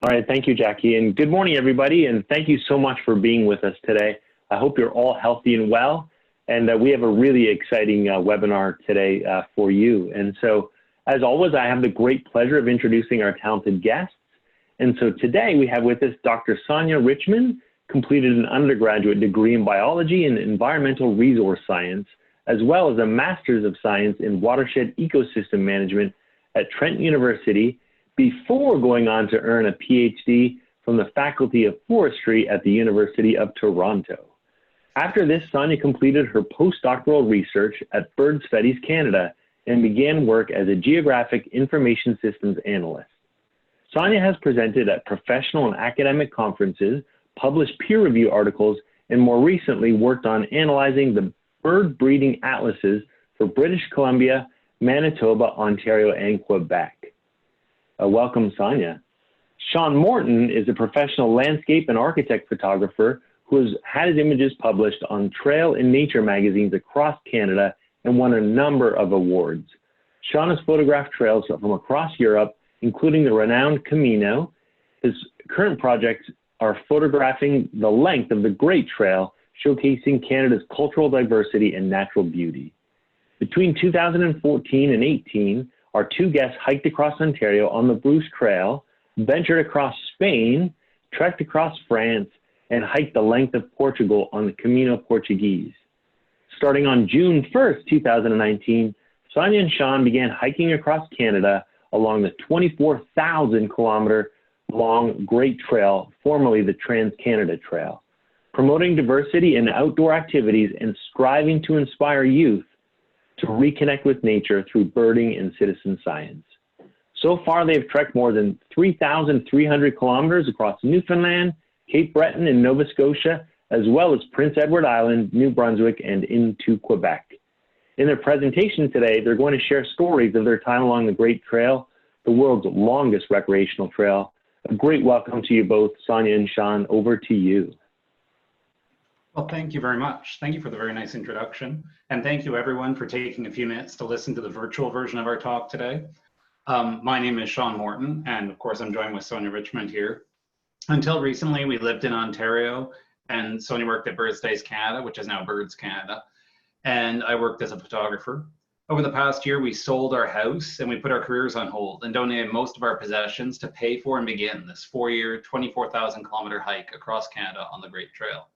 All right, thank you, Jackie, and good morning, everybody, and thank you so much for being with us today. I hope you're all healthy and well, and we have a really exciting webinar today for you. And so, as always, I have the great pleasure of introducing our talented guests. And so today we have with us Dr. Sonya Richmond, completed an undergraduate degree in biology and environmental resource science, as well as a master's of science in watershed ecosystem management at Trent University, before going on to earn a PhD from the Faculty of Forestry at the University of Toronto. After this, Sonya completed her postdoctoral research at Bird Studies Canada and began work as a geographic information systems analyst. Sonya has presented at professional and academic conferences, published peer-review articles, and more recently worked on analyzing the bird breeding atlases for British Columbia, Manitoba, Ontario, and Quebec. Welcome, Sonya. Sean Morton is a professional landscape and architect photographer who has had his images published on trail and nature magazines across Canada and won a number of awards. Sean has photographed trails from across Europe, including the renowned Camino. His current projects are photographing the length of the Great Trail, showcasing Canada's cultural diversity and natural beauty. Between 2014 and 18, our two guests hiked across Ontario on the Bruce Trail, ventured across Spain, trekked across France, and hiked the length of Portugal on the Camino Portuguese. Starting on June 1st, 2019, Sonya and Sean began hiking across Canada along the 24,000-kilometer long Great Trail, formerly the Trans-Canada Trail, promoting diversity in outdoor activities and striving to inspire youth to reconnect with nature through birding and citizen science. So far, they've trekked more than 3,300 kilometers across Newfoundland, Cape Breton, and Nova Scotia, as well as Prince Edward Island, New Brunswick, and into Quebec. In their presentation today, they're going to share stories of their time along the Great Trail, the world's longest recreational trail. A great welcome to you both, Sonya and Sean. Over to you. Well, thank you very much. Thank you for the very nice introduction. And thank you everyone for taking a few minutes to listen to the virtual version of our talk today. My name is Sean Morton, and of course I'm joined with Sonya Richmond here. Until recently, we lived in Ontario, and Sonya worked at Bird Studies Canada, which is now Birds Canada, and I worked as a photographer. Over the past year, we sold our house and we put our careers on hold and donated most of our possessions to pay for and begin this 4-year, 24,000-kilometer hike across Canada on the Great Trail.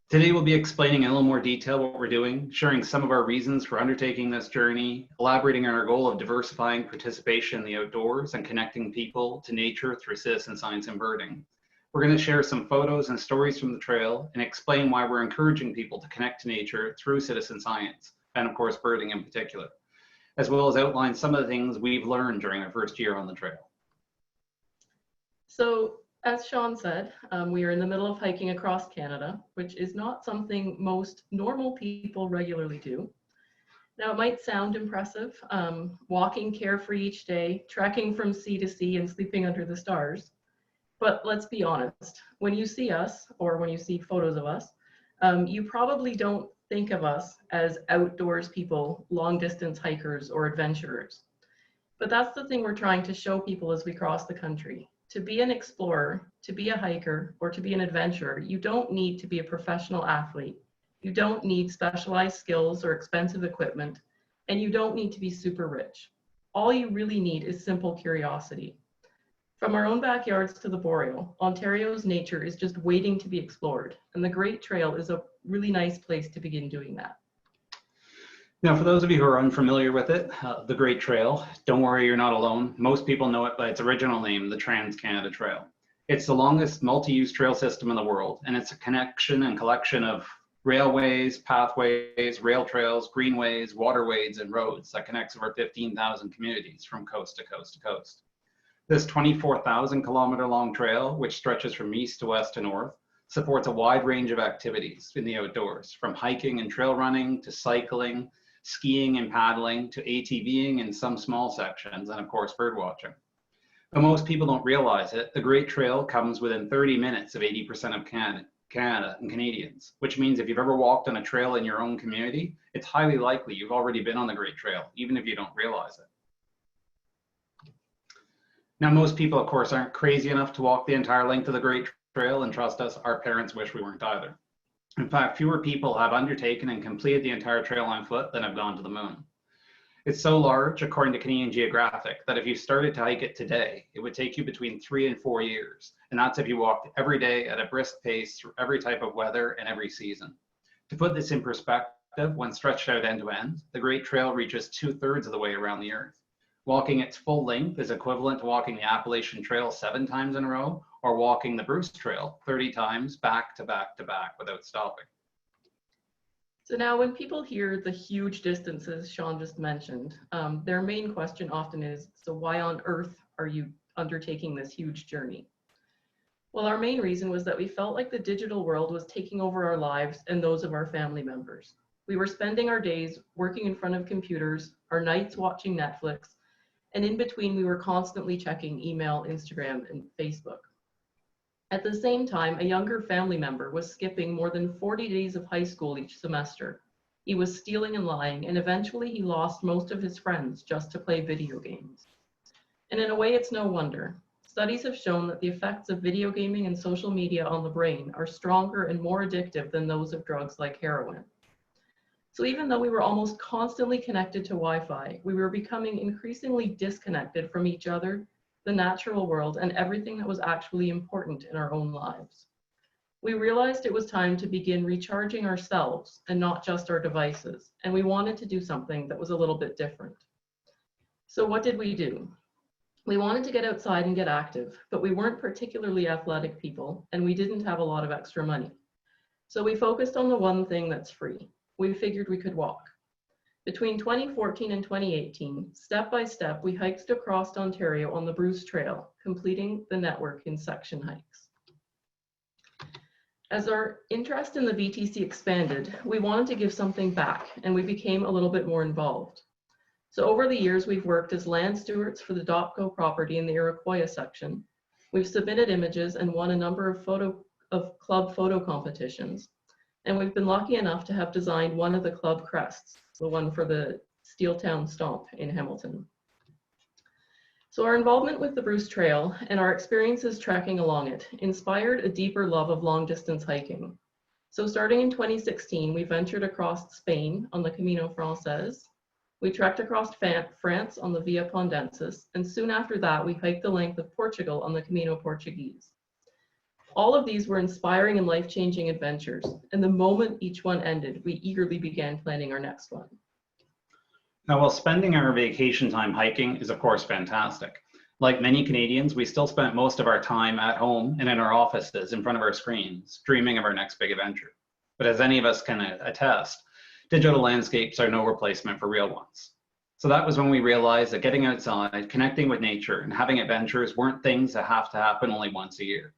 Today, we'll be explaining in a little more detail what we're doing, sharing some of our reasons for undertaking this journey, elaborating on our goal of diversifying participation in the outdoors and connecting people to nature through citizen science and birding. We're going to share some photos and stories from the trail and explain why we're encouraging people to connect to nature through citizen science, and of course, birding in particular, as well as outline some of the things we've learned during our first year on the trail. So, as Sean said, we are in the middle of hiking across Canada, which is not something most normal people regularly do. Now, it might sound impressive, walking carefree each day, trekking from sea to sea and sleeping under the stars. But let's be honest, when you see us, or when you see photos of us, you probably don't think of us as outdoors people, long distance hikers or adventurers. But that's the thing we're trying to show people as we cross the country. To be an explorer, to be a hiker, or to be an adventurer, you don't need to be a professional athlete. You don't need specialized skills or expensive equipment, and you don't need to be super rich. All you really need is simple curiosity. From our own backyards to the boreal, Ontario's nature is just waiting to be explored, and the Great Trail is a really nice place to begin doing that. Now, for those of you who are unfamiliar with it, the Great Trail, don't worry, you're not alone. Most people know it by its original name, the Trans-Canada Trail. It's the longest multi-use trail system in the world, and it's a connection and collection of railways, pathways, rail trails, greenways, waterways, and roads that connects over 15,000 communities from coast to coast to coast. This 24,000-kilometer long trail, which stretches from east to west to north, supports a wide range of activities in the outdoors, from hiking and trail running to cycling, skiing and paddling, to ATVing in some small sections, and of course, bird watching. But most people don't realize it. The Great Trail comes within 30 minutes of 80% of Canada and Canadians, which means if you've ever walked on a trail in your own community, it's highly likely you've already been on the Great Trail, even if you don't realize it. Now, most people, of course, aren't crazy enough to walk the entire length of the Great Trail, and trust us, our parents wish we weren't either. In fact, fewer people have undertaken and completed the entire trail on foot than have gone to the moon. It's so large, according to Canadian Geographic, that if you started to hike it today, it would take you between 3 and 4 years. And that's if you walked every day at a brisk pace through every type of weather and every season. To put this in perspective, when stretched out end to end, the Great Trail reaches 2/3 of the way around the Earth. Walking its full length is equivalent to walking the Appalachian Trail 7 times in a row, or walking the Bruce Trail 30 times back to back to back without stopping. So now when people hear the huge distances Sean just mentioned, their main question often is, so why on earth are you undertaking this huge journey? Well, our main reason was that we felt like the digital world was taking over our lives and those of our family members. We were spending our days working in front of computers, our nights watching Netflix, and in between we were constantly checking email, Instagram, and Facebook. At the same time, a younger family member was skipping more than 40 days of high school each semester. He was stealing and lying, and eventually he lost most of his friends just to play video games. And in a way, it's no wonder. Studies have shown that the effects of video gaming and social media on the brain are stronger and more addictive than those of drugs like heroin. So even though we were almost constantly connected to Wi-Fi, we were becoming increasingly disconnected from each other, the natural world, and everything that was actually important in our own lives. We realized it was time to begin recharging ourselves and not just our devices, and we wanted to do something that was a little bit different. So what did we do? We wanted to get outside and get active, but we weren't particularly athletic people, and we didn't have a lot of extra money. So we focused on the one thing that's free. We figured we could walk. Between 2014 and 2018, step by step, we hiked across Ontario on the Bruce Trail, completing the network in section hikes. As our interest in the BTC expanded, we wanted to give something back, and we became a little bit more involved. So over the years, we've worked as land stewards for the Dopco property in the Iroquois section. We've submitted images and won a number of club photo competitions. And we've been lucky enough to have designed one of the club crests, the one for the Steeltown Stomp in Hamilton. So our involvement with the Bruce Trail and our experiences trekking along it inspired a deeper love of long distance hiking. So starting in 2016, we ventured across Spain on the Camino Frances. We trekked across France on the Via Pondensis, and soon after that, we hiked the length of Portugal on the Camino Portuguese. All of these were inspiring and life-changing adventures, and the moment each one ended, we eagerly began planning our next one. Now, while spending our vacation time hiking is of course fantastic, like many Canadians, we still spent most of our time at home and in our offices in front of our screens, dreaming of our next big adventure. But as any of us can attest, digital landscapes are no replacement for real ones. So that was when we realized that getting outside, connecting with nature, and having adventures weren't things that have to happen only once a year.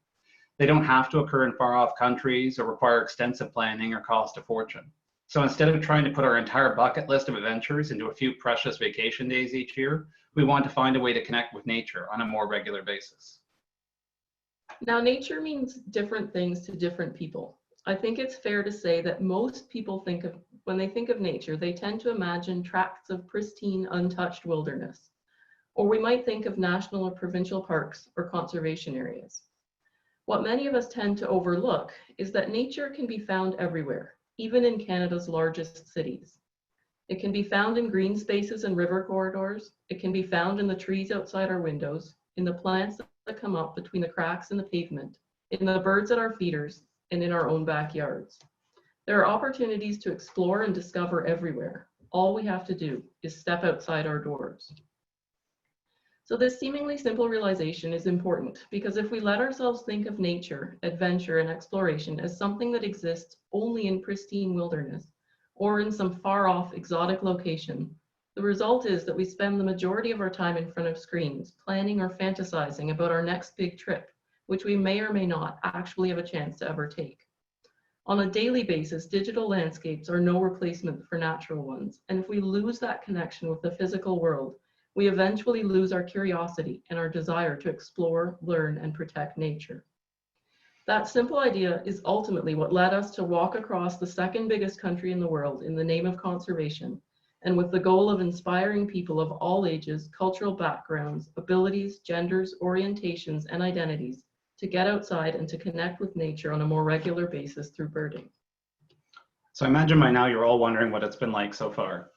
They don't have to occur in far-off countries or require extensive planning or cost a fortune. So instead of trying to put our entire bucket list of adventures into a few precious vacation days each year, we want to find a way to connect with nature on a more regular basis. Now, nature means different things to different people. I think it's fair to say that most people when they think of nature, they tend to imagine tracts of pristine, untouched wilderness. Or we might think of national or provincial parks or conservation areas. What many of us tend to overlook is that nature can be found everywhere, even in Canada's largest cities. It can be found in green spaces and river corridors. It can be found in the trees outside our windows, in the plants that come up between the cracks in the pavement, in the birds at our feeders, and in our own backyards. There are opportunities to explore and discover everywhere. All we have to do is step outside our doors. So this seemingly simple realization is important because if we let ourselves think of nature, adventure, and exploration as something that exists only in pristine wilderness or in some far-off exotic location, the result is that we spend the majority of our time in front of screens, planning or fantasizing about our next big trip, which we may or may not actually have a chance to ever take. On a daily basis, digital landscapes are no replacement for natural ones, and if we lose that connection with the physical world, we eventually lose our curiosity and our desire to explore, learn, and protect nature. That simple idea is ultimately what led us to walk across the second biggest country in the world in the name of conservation and with the goal of inspiring people of all ages, cultural backgrounds, abilities, genders, orientations, and identities to get outside and to connect with nature on a more regular basis through birding. So I imagine by now you're all wondering what it's been like so far.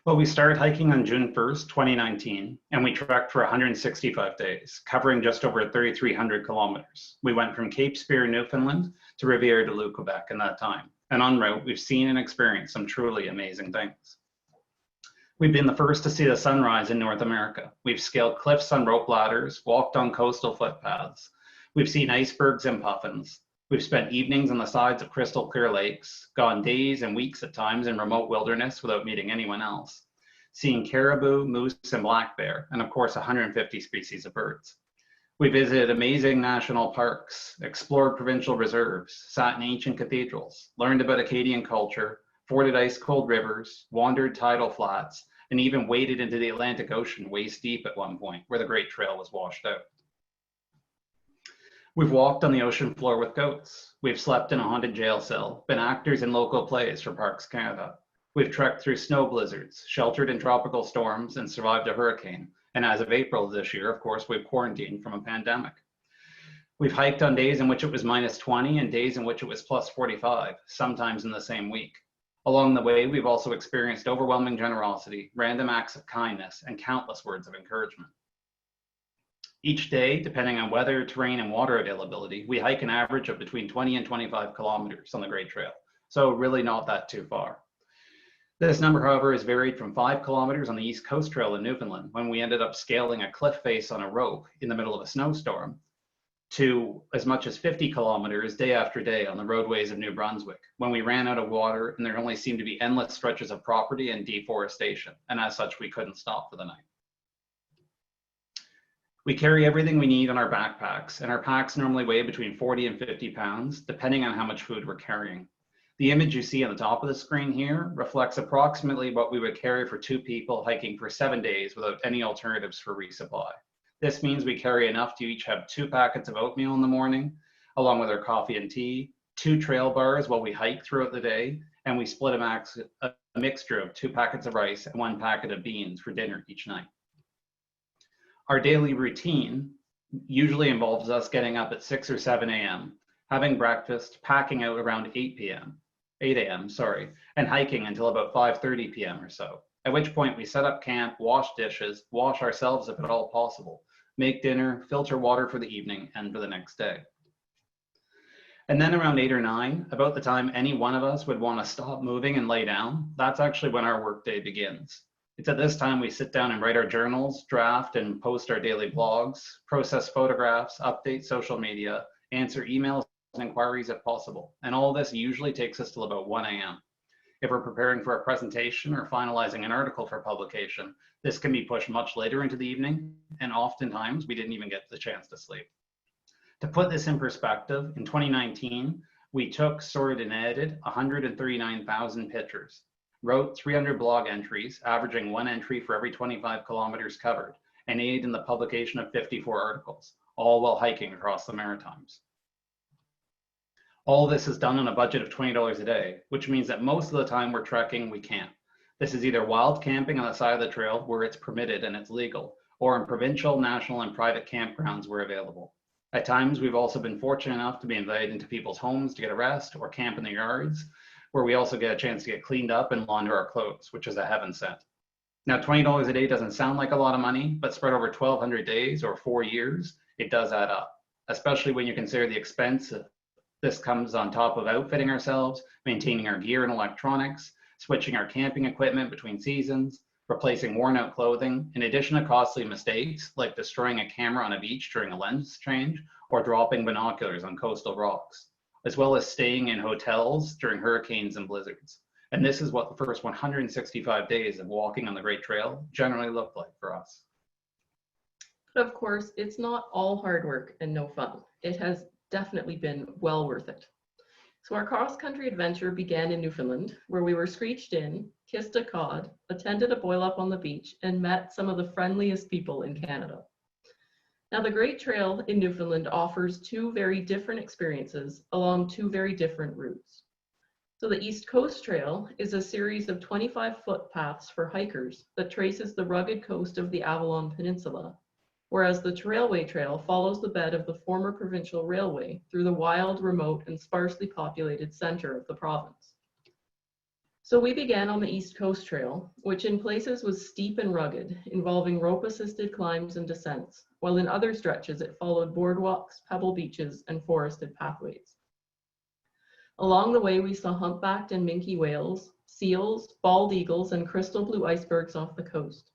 Well, we started hiking on June 1st, 2019, and we trekked for 165 days, covering just over 3,300 kilometers. We went from Cape Spear, Newfoundland to Rivière du Loup, Quebec in that time. And en route, we've seen and experienced some truly amazing things. We've been the first to see the sunrise in North America. We've scaled cliffs on rope ladders, walked on coastal footpaths. We've seen icebergs and puffins. We've spent evenings on the sides of crystal clear lakes, gone days and weeks at times in remote wilderness without meeting anyone else, seeing caribou, moose, and black bear, and of course 150 species of birds. We visited amazing national parks, explored provincial reserves, sat in ancient cathedrals, learned about Acadian culture, forded ice-cold rivers, wandered tidal flats, and even waded into the Atlantic Ocean waist deep at one point, where the Great Trail was washed out. We've walked on the ocean floor with goats. We've slept in a haunted jail cell, been actors in local plays for Parks Canada. We've trekked through snow blizzards, sheltered in tropical storms, and survived a hurricane. And as of April this year, of course, we've quarantined from a pandemic. We've hiked on days in which it was -20 and days in which it was +45, sometimes in the same week. Along the way, we've also experienced overwhelming generosity, random acts of kindness, and countless words of encouragement. Each day, depending on weather, terrain, and water availability, we hike an average of between 20 and 25 kilometers on the Great Trail, so really not that too far. This number, however, is varied from 5 kilometers on the East Coast Trail in Newfoundland, when we ended up scaling a cliff face on a rope in the middle of a snowstorm, to as much as 50 kilometers day after day on the roadways of New Brunswick, when we ran out of water and there only seemed to be endless stretches of property and deforestation, and as such, we couldn't stop for the night. We carry everything we need on our backpacks, and our packs normally weigh between 40 and 50 pounds, depending on how much food we're carrying. The image you see on the top of the screen here reflects approximately what we would carry for 2 people hiking for 7 days without any alternatives for resupply. This means we carry enough to each have 2 packets of oatmeal in the morning, along with our coffee and tea, 2 trail bars while we hike throughout the day, and we split a mixture of 2 packets of rice and 1 packet of beans for dinner each night. Our daily routine usually involves us getting up at 6 or 7 a.m., having breakfast, packing out around 8 a.m., and hiking until about 5:30 p.m. or so, at which point we set up camp, wash dishes, wash ourselves if at all possible, make dinner, filter water for the evening and for the next day. And then around 8 or 9, about the time any one of us would want to stop moving and lay down, that's actually when our workday begins. It's at this time we sit down and write our journals, draft and post our daily blogs, process photographs, update social media, answer emails and inquiries if possible. And all this usually takes us till about 1 a.m. If we're preparing for a presentation or finalizing an article for publication, this can be pushed much later into the evening, and oftentimes we didn't even get the chance to sleep. To put this in perspective, in 2019, we took, sorted, and edited 139,000 pictures, wrote 300 blog entries, averaging 1 entry for every 25 kilometers covered, and aided in the publication of 54 articles, all while hiking across the Maritimes. All this is done on a budget of $20 a day, which means that most of the time we're trekking, we camp. This is either wild camping on the side of the trail where it's permitted and it's legal, or in provincial, national, and private campgrounds where available. At times, we've also been fortunate enough to be invited into people's homes to get a rest or camp in their yards, where we also get a chance to get cleaned up and launder our clothes, which is a heaven sent. Now, $20 a day doesn't sound like a lot of money, but spread over 1,200 days or 4 years, it does add up, especially when you consider the expense. This comes on top of outfitting ourselves, maintaining our gear and electronics, switching our camping equipment between seasons, replacing worn out clothing, in addition to costly mistakes like destroying a camera on a beach during a lens change or dropping binoculars on coastal rocks, as well as staying in hotels during hurricanes and blizzards. And this is what the first 165 days of walking on the Great Trail generally looked like for us. But of course, it's not all hard work and no fun. It has definitely been well worth it. So our cross-country adventure began in Newfoundland, where we were screeched in, kissed a cod, attended a boil-up on the beach, and met some of the friendliest people in Canada. Now, the Great Trail in Newfoundland offers 2 very different experiences along 2 very different routes. So the East Coast Trail is a series of 25 footpaths for hikers that traces the rugged coast of the Avalon Peninsula, whereas the Trailway Trail follows the bed of the former provincial railway through the wild, remote, and sparsely populated center of the province. So we began on the East Coast Trail, which in places was steep and rugged, involving rope-assisted climbs and descents, while in other stretches it followed boardwalks, pebble beaches, and forested pathways. Along the way, we saw humpbacked and minke whales, seals, bald eagles, and crystal blue icebergs off the coast.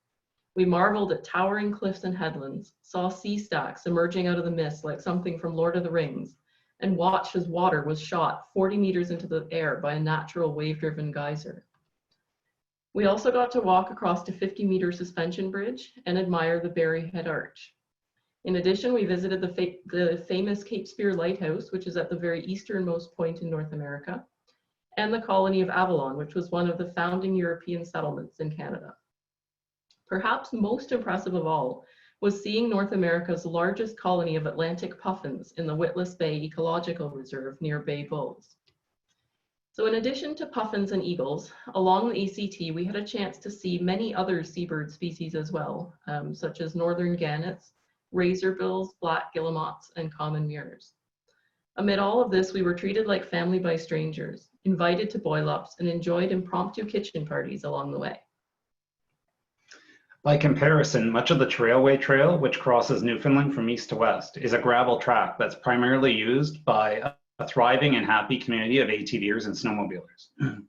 We marveled at towering cliffs and headlands, saw sea stacks emerging out of the mist like something from Lord of the Rings, and watched as water was shot 40 meters into the air by a natural wave-driven geyser. We also got to walk across a 50-meter suspension bridge and admire the Berry Head Arch. In addition, we visited the famous Cape Spear Lighthouse, which is at the very easternmost point in North America, and the colony of Avalon, which was one of the founding European settlements in Canada. Perhaps most impressive of all was seeing North America's largest colony of Atlantic puffins in the Witless Bay Ecological Reserve near Bay Bulls. So in addition to puffins and eagles, along the ECT, we had a chance to see many other seabird species as well, such as northern gannets, razorbills, black guillemots, and common murres. Amid all of this, we were treated like family by strangers, invited to boil-ups, and enjoyed impromptu kitchen parties along the way. By comparison, much of the Trailway Trail, which crosses Newfoundland from east to west, is a gravel track that's primarily used by a thriving and happy community of ATVers and snowmobilers.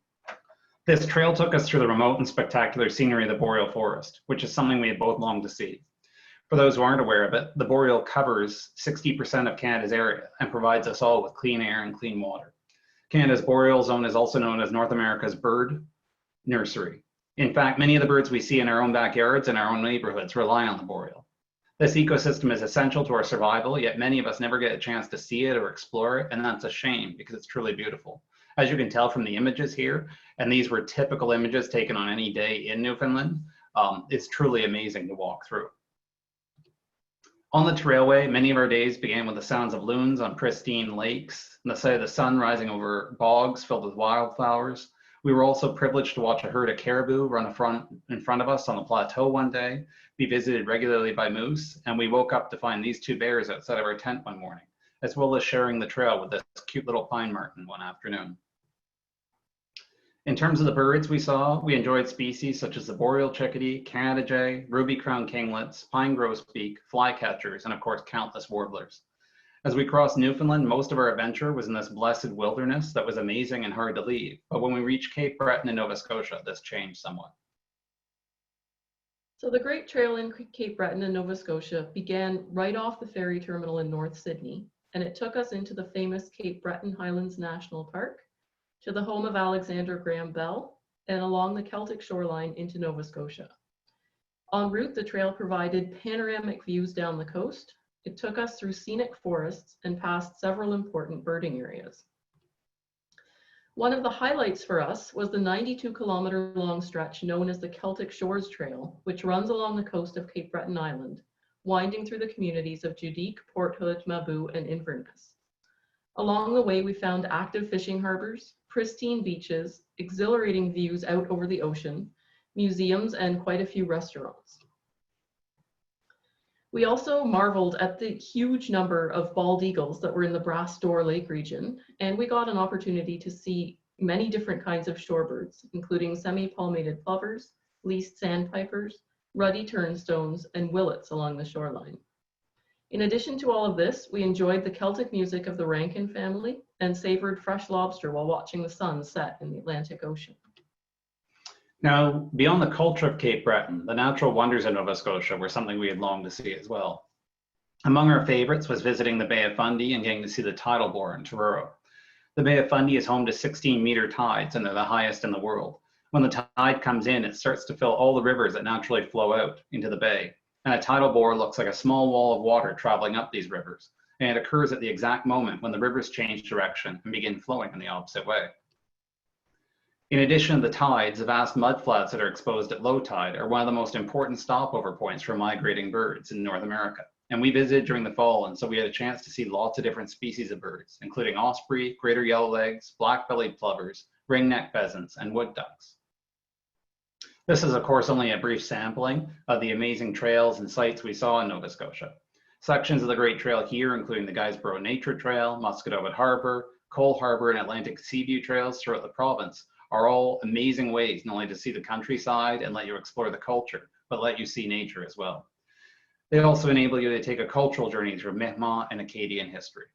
This trail took us through the remote and spectacular scenery of the boreal forest, which is something we had both longed to see. For those who aren't aware of it, the boreal covers 60% of Canada's area and provides us all with clean air and clean water. Canada's boreal zone is also known as North America's bird nursery. In fact, many of the birds we see in our own backyards and our own neighborhoods rely on the boreal. This ecosystem is essential to our survival, yet many of us never get a chance to see it or explore it, and that's a shame because it's truly beautiful. As you can tell from the images here, and these were typical images taken on any day in Newfoundland, it's truly amazing to walk through. On the trailway, many of our days began with the sounds of loons on pristine lakes and the sight of the sun rising over bogs filled with wildflowers. We were also privileged to watch a herd of caribou run in front of us on the plateau one day, be visited regularly by moose, and we woke up to find these two bears outside of our tent one morning, as well as sharing the trail with this cute little pine marten one afternoon. In terms of the birds we saw, we enjoyed species such as the boreal chickadee, Canada jay, ruby-crowned kinglets, pine grosbeak, flycatchers, and of course countless warblers. As we crossed Newfoundland, most of our adventure was in this blessed wilderness that was amazing and hard to leave. But when we reached Cape Breton in Nova Scotia, this changed somewhat. So the Great Trail in Cape Breton in Nova Scotia began right off the ferry terminal in North Sydney, and it took us into the famous Cape Breton Highlands National Park, to the home of Alexander Graham Bell, and along the Celtic shoreline into Nova Scotia. En route, the trail provided panoramic views down the coast. It took us through scenic forests and past several important birding areas. One of the highlights for us was the 92-kilometer-long stretch known as the Celtic Shores Trail, which runs along the coast of Cape Breton Island, winding through the communities of Judique, Port Hood, Mabou, and Inverness. Along the way, we found active fishing harbors, pristine beaches, exhilarating views out over the ocean, museums, and quite a few restaurants. We also marveled at the huge number of bald eagles that were in the Brass Door Lake region, and we got an opportunity to see many different kinds of shorebirds, including semi-palmated plovers, least sandpipers, ruddy turnstones, and willets along the shoreline. In addition to all of this, we enjoyed the Celtic music of the Rankin family and savored fresh lobster while watching the sun set in the Atlantic Ocean. Now, beyond the culture of Cape Breton, the natural wonders of Nova Scotia were something we had longed to see as well. Among our favorites was visiting the Bay of Fundy and getting to see the tidal bore in Truro. The Bay of Fundy is home to 16-meter tides, and they're the highest in the world. When the tide comes in, it starts to fill all the rivers that naturally flow out into the bay. And a tidal bore looks like a small wall of water traveling up these rivers, and it occurs at the exact moment when the rivers change direction and begin flowing in the opposite way. In addition to the tides, the vast mudflats that are exposed at low tide are one of the most important stopover points for migrating birds in North America. And we visited during the fall, and so we had a chance to see lots of different species of birds, including osprey, greater yellowlegs, black-bellied plovers, ringneck pheasants, and wood ducks. This is, of course, only a brief sampling of the amazing trails and sites we saw in Nova Scotia. Sections of the Great Trail here, including the Guysborough Nature Trail, Musquodoboit Harbour, Cole Harbour, and Atlantic Seaview trails throughout the province, are all amazing ways not only to see the countryside and let you explore the culture, but let you see nature as well. They also enable you to take a cultural journey through Mi'kmaq and Acadian history.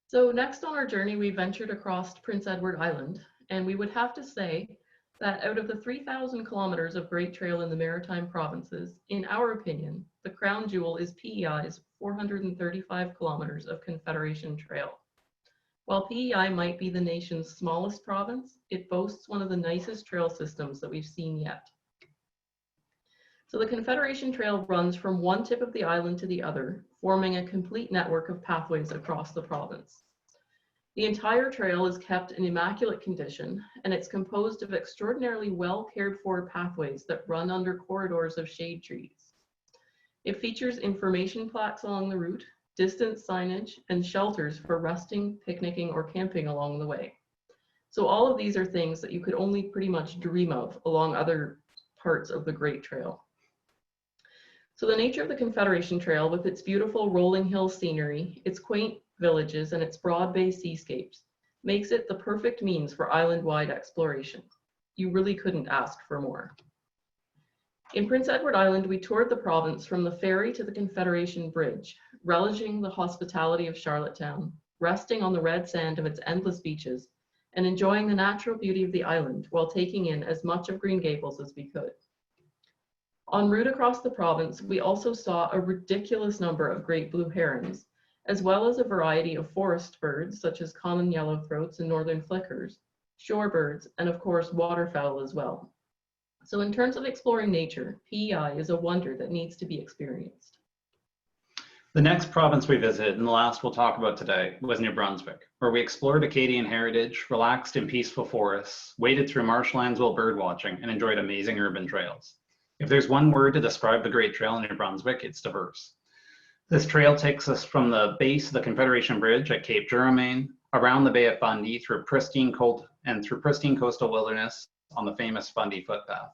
So next on our journey, we ventured across Prince Edward Island, and we would have to say that out of the 3,000 kilometers of Great Trail in the Maritime Provinces, in our opinion, the crown jewel is PEI's 435 kilometers of Confederation Trail. While PEI might be the nation's smallest province, it boasts one of the nicest trail systems that we've seen yet. So the Confederation Trail runs from one tip of the island to the other, forming a complete network of pathways across the province. The entire trail is kept in immaculate condition, and it's composed of extraordinarily well cared for pathways that run under corridors of shade trees. It features information plaques along the route, distance signage, and shelters for resting, picnicking, or camping along the way. So all of these are things that you could only pretty much dream of along other parts of the Great Trail. So the nature of the Confederation Trail, with its beautiful rolling hill scenery, its quaint villages, and its broad bay seascapes, makes it the perfect means for island-wide exploration. You really couldn't ask for more. In Prince Edward Island, we toured the province from the ferry to the Confederation Bridge, relishing the hospitality of Charlottetown, resting on the red sand of its endless beaches, and enjoying the natural beauty of the island while taking in as much of Green Gables as we could. En route across the province, we also saw a ridiculous number of great blue herons, as well as a variety of forest birds, such as common yellowthroats and northern flickers, shorebirds, and of course, waterfowl as well. So in terms of exploring nature, PEI is a wonder that needs to be experienced. The next province we visited, and the last we'll talk about today, was New Brunswick, where we explored Acadian heritage, relaxed in peaceful forests, waded through marshlands while birdwatching, and enjoyed amazing urban trails. If there's one word to describe the Great Trail in New Brunswick, it's diverse. This trail takes us from the base of the Confederation Bridge at Cape Germain, around the Bay of Fundy, through pristine coastal wilderness on the famous Fundy footpath.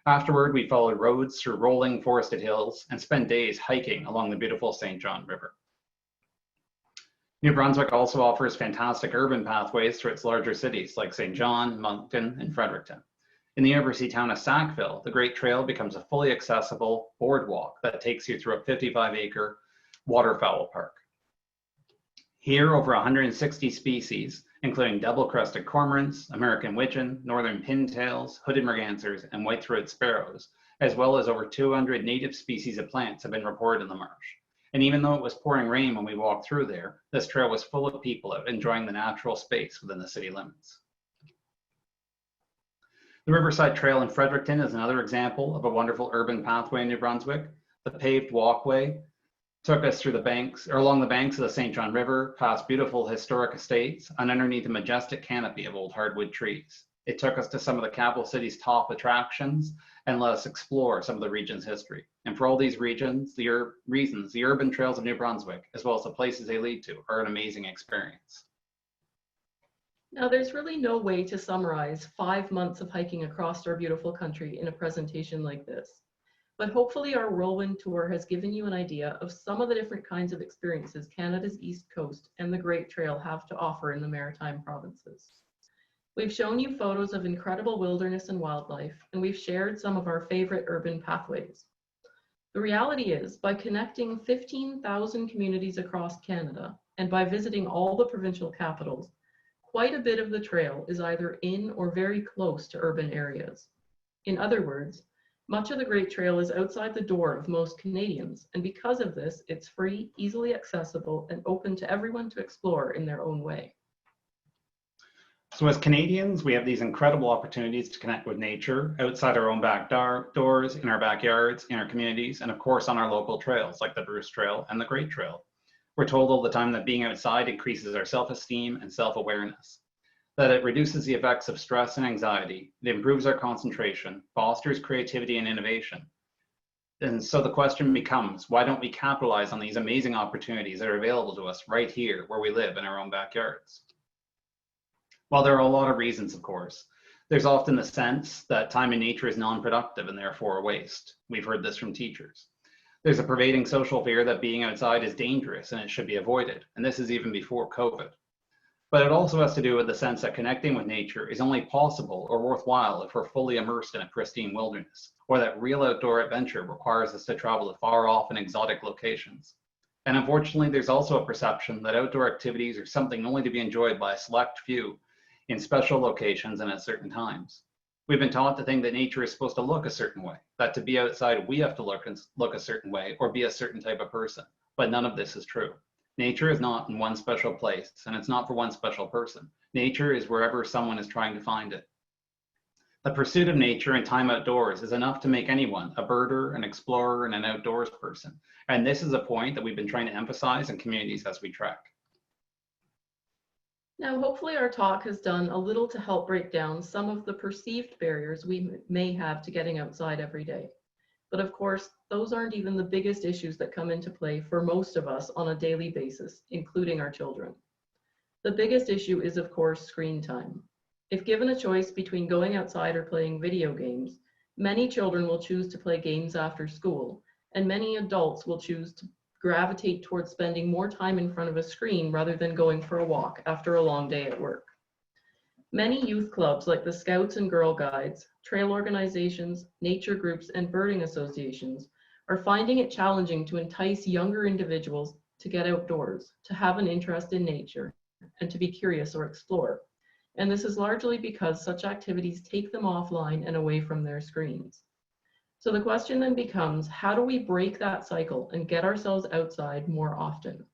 Afterward, we followed roads through rolling forested hills and spent days hiking along the beautiful St. John River. New Brunswick also offers fantastic urban pathways through its larger cities like St. John, Moncton, and Fredericton. In the university town of Sackville, the Great Trail becomes a fully accessible boardwalk that takes you through a 55-acre waterfowl park. Here, over 160 species, including double-crested cormorants, American widgeon, northern pintails, hooded mergansers, and white-throated sparrows, as well as over 200 native species of plants have been reported in the marsh. And even though it was pouring rain when we walked through there, this trail was full of people out enjoying the natural space within the city limits. The Riverside Trail in Fredericton is another example of a wonderful urban pathway in New Brunswick. The paved walkway took us through the banks, or along the banks of the St. John River, past beautiful historic estates, and underneath a majestic canopy of old hardwood trees. It took us to some of the capital city's top attractions and let us explore some of the region's history. And for all these reasons, the urban trails of New Brunswick, as well as the places they lead to, are an amazing experience. Now, there's really no way to summarize 5 months of hiking across our beautiful country in a presentation like this. But hopefully our whirlwind tour has given you an idea of some of the different kinds of experiences Canada's East Coast and the Great Trail have to offer in the Maritime Provinces. We've shown you photos of incredible wilderness and wildlife, and we've shared some of our favorite urban pathways. The reality is, by connecting 15,000 communities across Canada, and by visiting all the provincial capitals, quite a bit of the trail is either in or very close to urban areas. In other words, much of the Great Trail is outside the door of most Canadians, and because of this, it's free, easily accessible, and open to everyone to explore in their own way. So as Canadians, we have these incredible opportunities to connect with nature outside our own back doors, in our backyards, in our communities, and of course on our local trails like the Bruce Trail and the Great Trail. We're told all the time that being outside increases our self-esteem and self-awareness, that it reduces the effects of stress and anxiety, it improves our concentration, fosters creativity and innovation. And so the question becomes, why don't we capitalize on these amazing opportunities that are available to us right here where we live in our own backyards? While there are a lot of reasons, of course, there's often the sense that time in nature is non-productive and therefore a waste. We've heard this from teachers. There's a pervading social fear that being outside is dangerous and it should be avoided, and this is even before COVID. But it also has to do with the sense that connecting with nature is only possible or worthwhile if we're fully immersed in a pristine wilderness, or that real outdoor adventure requires us to travel to far off and exotic locations. And unfortunately, there's also a perception that outdoor activities are something only to be enjoyed by a select few in special locations and at certain times. We've been taught to think that nature is supposed to look a certain way, that to be outside, we have to look a certain way or be a certain type of person, but none of this is true. Nature is not in one special place, and it's not for one special person. Nature is wherever someone is trying to find it. The pursuit of nature and time outdoors is enough to make anyone a birder, an explorer, and an outdoors person. And this is a point that we've been trying to emphasize in communities as we trek. Now, hopefully our talk has done a little to help break down some of the perceived barriers we may have to getting outside every day. But of course, those aren't even the biggest issues that come into play for most of us on a daily basis, including our children. The biggest issue is, of course, screen time. If given a choice between going outside or playing video games, many children will choose to play games after school, and many adults will choose to gravitate towards spending more time in front of a screen rather than going for a walk after a long day at work. Many youth clubs like the Scouts and Girl Guides, trail organizations, nature groups, and birding associations are finding it challenging to entice younger individuals to get outdoors, to have an interest in nature, and to be curious or explore. And this is largely because such activities take them offline and away from their screens. So the question then becomes, how do we break that cycle and get ourselves outside more often?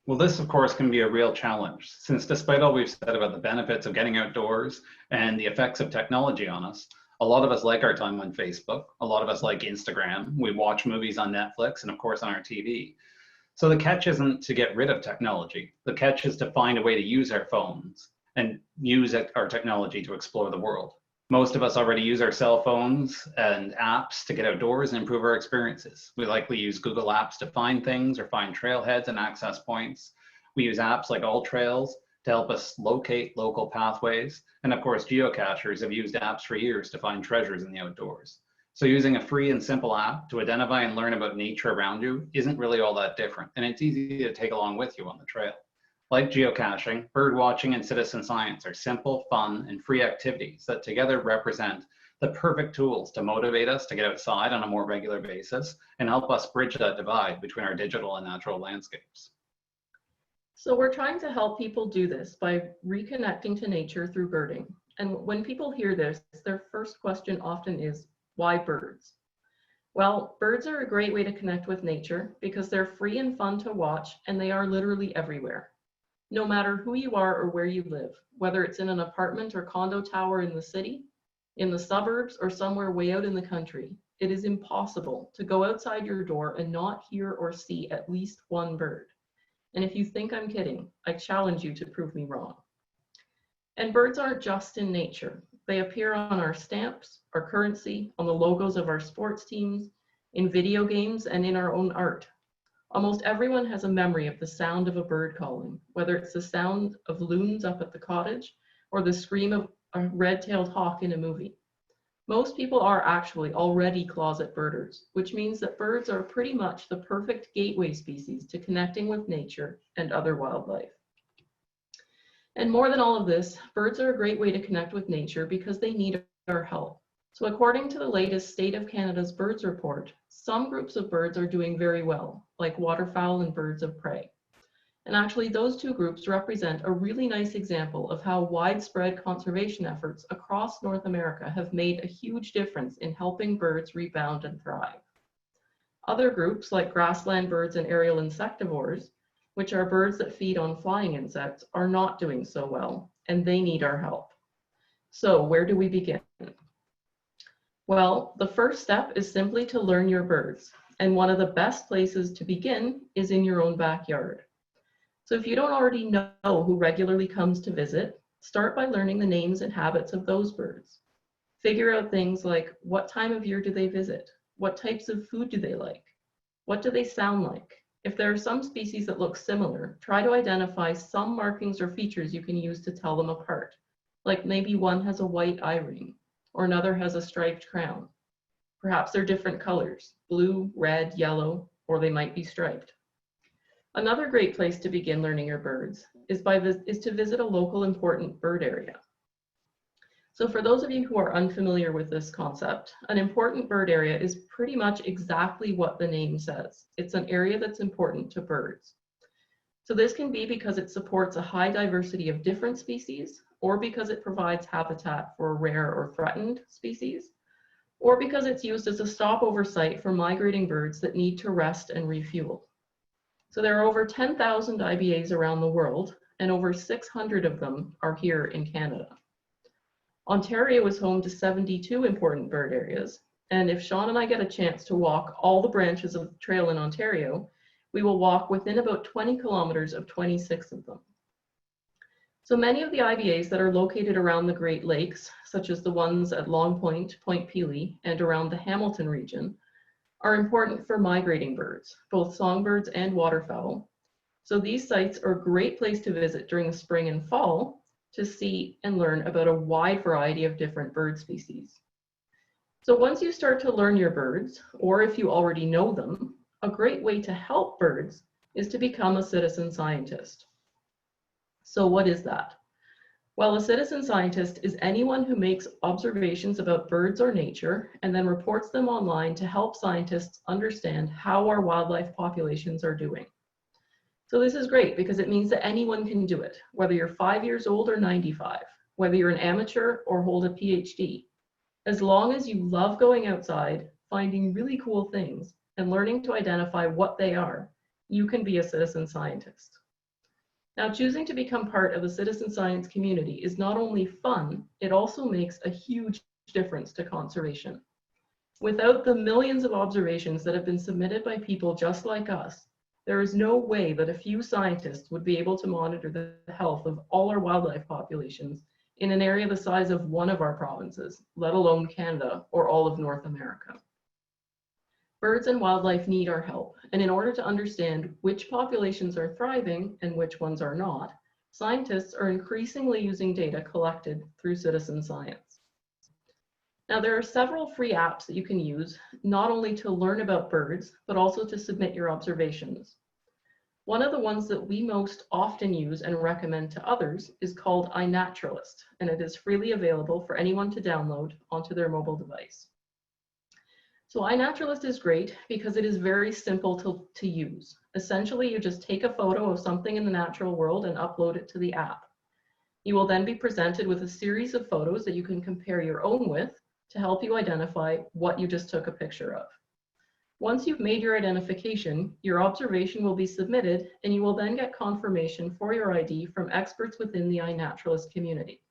Well, this, of course, can be a real challenge, since despite all we've said about the benefits of getting outdoors and the effects of technology on us, a lot of us like our time on Facebook, a lot of us like Instagram, we watch movies on Netflix, and of course on our TV. So the catch isn't to get rid of technology. The catch is to find a way to use our phones and use our technology to explore the world. Most of us already use our cell phones and apps to get outdoors and improve our experiences. We likely use Google Apps to find things or find trailheads and access points. We use apps like AllTrails to help us locate local pathways. And of course, geocachers have used apps for years to find treasures in the outdoors. So using a free and simple app to identify and learn about nature around you isn't really all that different, and it's easy to take along with you on the trail. Like geocaching, bird watching, and citizen science are simple, fun, and free activities that together represent the perfect tools to motivate us to get outside on a more regular basis and help us bridge that divide between our digital and natural landscapes. So we're trying to help people do this by reconnecting to nature through birding. And when people hear this, their first question often is, why birds? Well, birds are a great way to connect with nature because they're free and fun to watch, and they are literally everywhere. No matter who you are or where you live, whether it's in an apartment or condo tower in the city, in the suburbs, or somewhere way out in the country, it is impossible to go outside your door and not hear or see at least one bird. And if you think I'm kidding, I challenge you to prove me wrong. And birds aren't just in nature. They appear on our stamps, our currency, on the logos of our sports teams, in video games, and in our own art. Almost everyone has a memory of the sound of a bird calling, whether it's the sound of loons up at the cottage or the scream of a red-tailed hawk in a movie. Most people are actually already closet birders, which means that birds are pretty much the perfect gateway species to connecting with nature and other wildlife. And more than all of this, birds are a great way to connect with nature because they need our help. So according to the latest State of Canada's Birds Report, some groups of birds are doing very well, like waterfowl and birds of prey. And actually those two groups represent a really nice example of how widespread conservation efforts across North America have made a huge difference in helping birds rebound and thrive. Other groups like grassland birds and aerial insectivores, which are birds that feed on flying insects, are not doing so well, and they need our help. So where do we begin? Well, the first step is simply to learn your birds, and one of the best places to begin is in your own backyard. So if you don't already know who regularly comes to visit, start by learning the names and habits of those birds. Figure out things like, what time of year do they visit? What types of food do they like? What do they sound like? If there are some species that look similar, try to identify some markings or features you can use to tell them apart. Like maybe one has a white eye ring, or another has a striped crown. Perhaps they're different colors, blue, red, yellow, or they might be striped. Another great place to begin learning your birds is to visit a local important bird area. So for those of you who are unfamiliar with this concept, an important bird area is pretty much exactly what the name says. It's an area that's important to birds. So this can be because it supports a high diversity of different species, or because it provides habitat for rare or threatened species, or because it's used as a stopover site for migrating birds that need to rest and refuel. So there are over 10,000 IBAs around the world, and over 600 of them are here in Canada. Ontario is home to 72 important bird areas, and if Sean and I get a chance to walk all the branches of the trail in Ontario, we will walk within about 20 kilometers of 26 of them. So many of the IBAs that are located around the Great Lakes, such as the ones at Long Point, Point Pelee, and around the Hamilton region, are important for migrating birds, both songbirds and waterfowl. So these sites are a great place to visit during the spring and fall to see and learn about a wide variety of different bird species. So once you start to learn your birds, or if you already know them, a great way to help birds is to become a citizen scientist. So what is that? Well, a citizen scientist is anyone who makes observations about birds or nature and then reports them online to help scientists understand how our wildlife populations are doing. So this is great because it means that anyone can do it, whether you're 5 years old or 95, whether you're an amateur or hold a PhD. As long as you love going outside, finding really cool things, and learning to identify what they are, you can be a citizen scientist. Now, choosing to become part of the citizen science community is not only fun, it also makes a huge difference to conservation. Without the millions of observations that have been submitted by people just like us, there is no way that a few scientists would be able to monitor the health of all our wildlife populations in an area the size of one of our provinces, let alone Canada or all of North America. Birds and wildlife need our help, and in order to understand which populations are thriving and which ones are not, scientists are increasingly using data collected through citizen science. Now, there are several free apps that you can use, not only to learn about birds, but also to submit your observations. One of the ones that we most often use and recommend to others is called iNaturalist, and it is freely available for anyone to download onto their mobile device. So iNaturalist is great because it is very simple to use. Essentially, you just take a photo of something in the natural world and upload it to the app. You will then be presented with a series of photos that you can compare your own with to help you identify what you just took a picture of. Once you've made your identification, your observation will be submitted, and you will then get confirmation for your ID from experts within the iNaturalist community.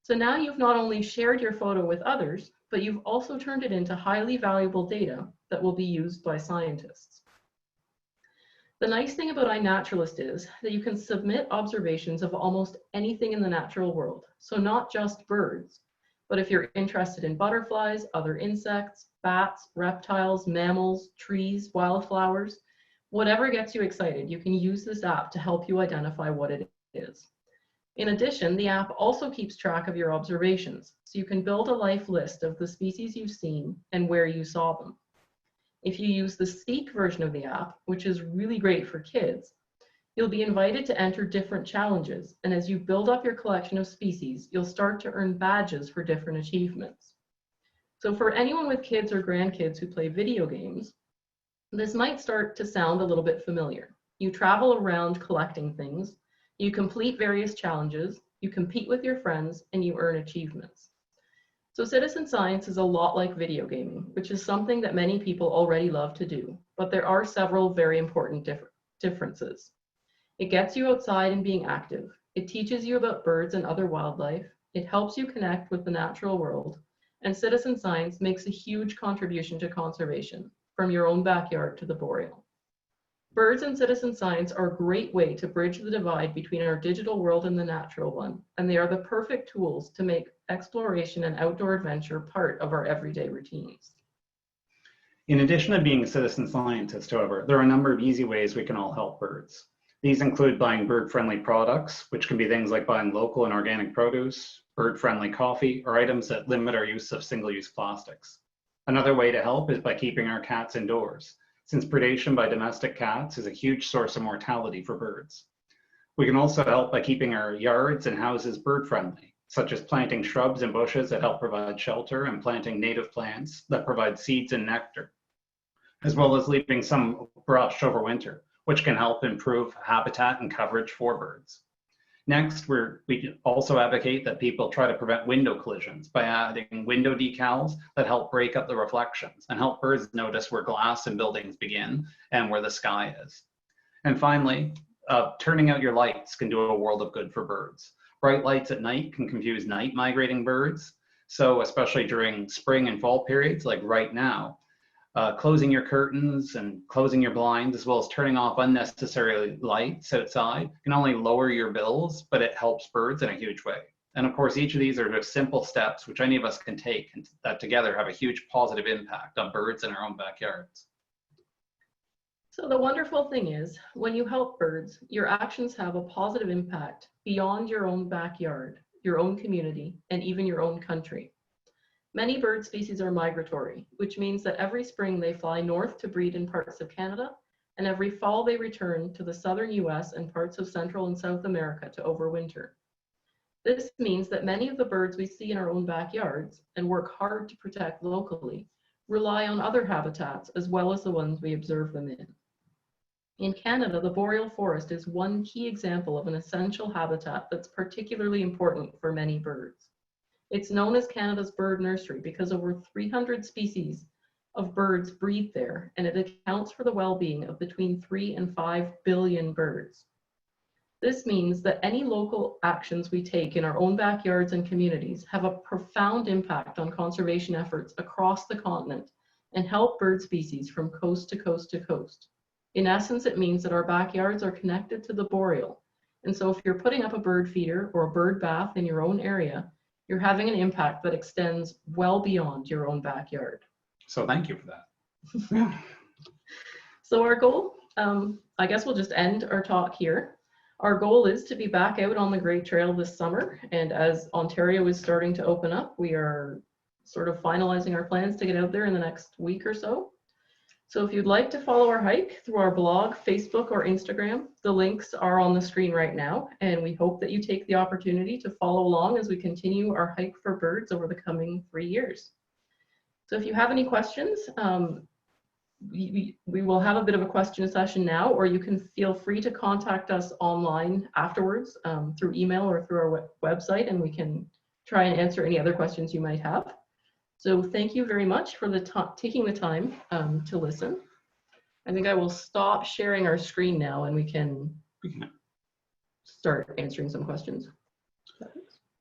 So now you've not only shared your photo with others, but you've also turned it into highly valuable data that will be used by scientists. The nice thing about iNaturalist is that you can submit observations of almost anything in the natural world, so not just birds, but if you're interested in butterflies, other insects, bats, reptiles, mammals, trees, wildflowers, whatever gets you excited, you can use this app to help you identify what it is. In addition, the app also keeps track of your observations, so you can build a life list of the species you've seen and where you saw them. If you use the Seek version of the app, which is really great for kids, you'll be invited to enter different challenges, and as you build up your collection of species, you'll start to earn badges for different achievements. So for anyone with kids or grandkids who play video games, this might start to sound a little bit familiar. You travel around collecting things, you complete various challenges, you compete with your friends, and you earn achievements. So citizen science is a lot like video gaming, which is something that many people already love to do, but there are several very important differences. It gets you outside and being active. It teaches you about birds and other wildlife. It helps you connect with the natural world. And citizen science makes a huge contribution to conservation, from your own backyard to the boreal. Birds and citizen science are a great way to bridge the divide between our digital world and the natural one, and they are the perfect tools to make exploration and outdoor adventure part of our everyday routines. In addition to being a citizen scientist, however, there are a number of easy ways we can all help birds. These include buying bird-friendly products, which can be things like buying local and organic produce, bird-friendly coffee, or items that limit our use of single-use plastics. Another way to help is by keeping our cats indoors, since predation by domestic cats is a huge source of mortality for birds. We can also help by keeping our yards and houses bird-friendly, such as planting shrubs and bushes that help provide shelter and planting native plants that provide seeds and nectar, as well as leaving some brush over winter, which can help improve habitat and coverage for birds. Next, we also advocate that people try to prevent window collisions by adding window decals that help break up the reflections and help birds notice where glass and buildings begin and where the sky is. And finally, turning out your lights can do a world of good for birds. Bright lights at night can confuse night migrating birds. So especially during spring and fall periods, like right now, closing your curtains and closing your blinds, as well as turning off unnecessary lights outside, can only lower your bills, but it helps birds in a huge way. And of course, each of these are just simple steps which any of us can take and that together have a huge positive impact on birds in our own backyards. So the wonderful thing is, when you help birds, your actions have a positive impact beyond your own backyard, your own community, and even your own country. Many bird species are migratory, which means that every spring they fly north to breed in parts of Canada, and every fall they return to the southern US and parts of Central and South America to overwinter. This means that many of the birds we see in our own backyards and work hard to protect locally rely on other habitats as well as the ones we observe them in. In Canada, the boreal forest is one key example of an essential habitat that's particularly important for many birds. It's known as Canada's bird nursery because over 300 species of birds breed there, and it accounts for the well-being of between 3 and 5 billion birds. This means that any local actions we take in our own backyards and communities have a profound impact on conservation efforts across the continent and help bird species from coast to coast to coast. In essence, it means that our backyards are connected to the boreal. And so if you're putting up a bird feeder or a bird bath in your own area, you're having an impact that extends well beyond your own backyard. So thank you for that. So our goal, I guess we'll just end our talk here. Our goal is to be back out on the Great Trail this summer. And as Ontario is starting to open up, we are sort of finalizing our plans to get out there in the next week or so. So if you'd like to follow our hike through our blog, Facebook, or Instagram, the links are on the screen right now, and we hope that you take the opportunity to follow along as we continue our hike for birds over the coming 3 years. So if you have any questions, we will have a bit of a question session now, or you can feel free to contact us online afterwards through email or through our website, and we can try and answer any other questions you might have. So thank you very much for taking the time to listen. I think I will stop sharing our screen now and we can start answering some questions.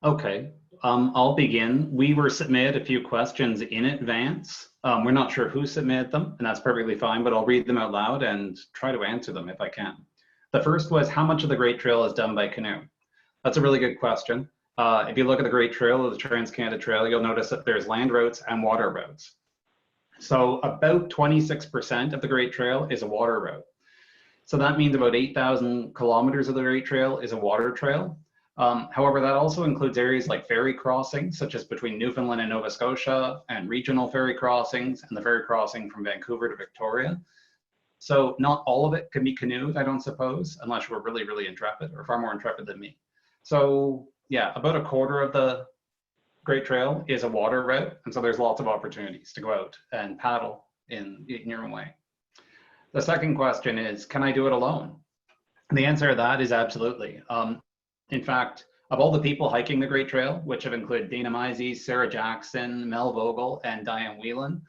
Okay, I'll begin. We were submitted a few questions in advance. We're not sure who submitted them, and that's perfectly fine, but I'll read them out loud and try to answer them if I can. The first was, how much of the Great Trail is done by canoe? That's a really good question. If you look at the Great Trail or the Trans-Canada Trail, you'll notice that there's land routes and water routes. So about 26% of the Great Trail is a water route. So that means about 8,000 kilometers of the Great Trail is a water trail. However, that also includes areas like ferry crossings, such as between Newfoundland and Nova Scotia, and regional ferry crossings, and the ferry crossing from Vancouver to Victoria. So not all of it can be canoed, I don't suppose, unless you're really, really intrepid, or far more intrepid than me. So yeah, about a quarter of the Great Trail is a water route, and so there's lots of opportunities to go out and paddle in your own way. The second question is, can I do it alone? And the answer to that is absolutely. In fact, of all the people hiking the Great Trail, which have included Dana Misey, Sarah Jackson, Mel Vogel, and Diane Whelan,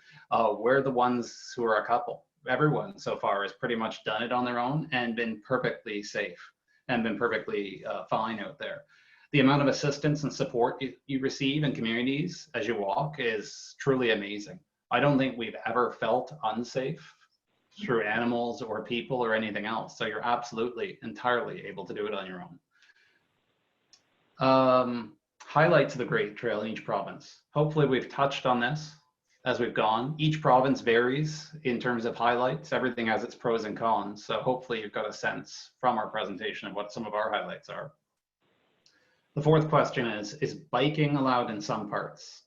we're the ones who are a couple. Everyone so far has pretty much done it on their own and been perfectly safe and been perfectly fine out there. The amount of assistance and support you receive in communities as you walk is truly amazing. I don't think we've ever felt unsafe through animals or people or anything else. So you're absolutely entirely able to do it on your own. Highlights of the Great Trail in each province. Hopefully we've touched on this. as we've gone. Each province varies in terms of highlights. Everything has its pros and cons. So hopefully you've got a sense from our presentation of what some of our highlights are. The fourth question is biking allowed in some parts?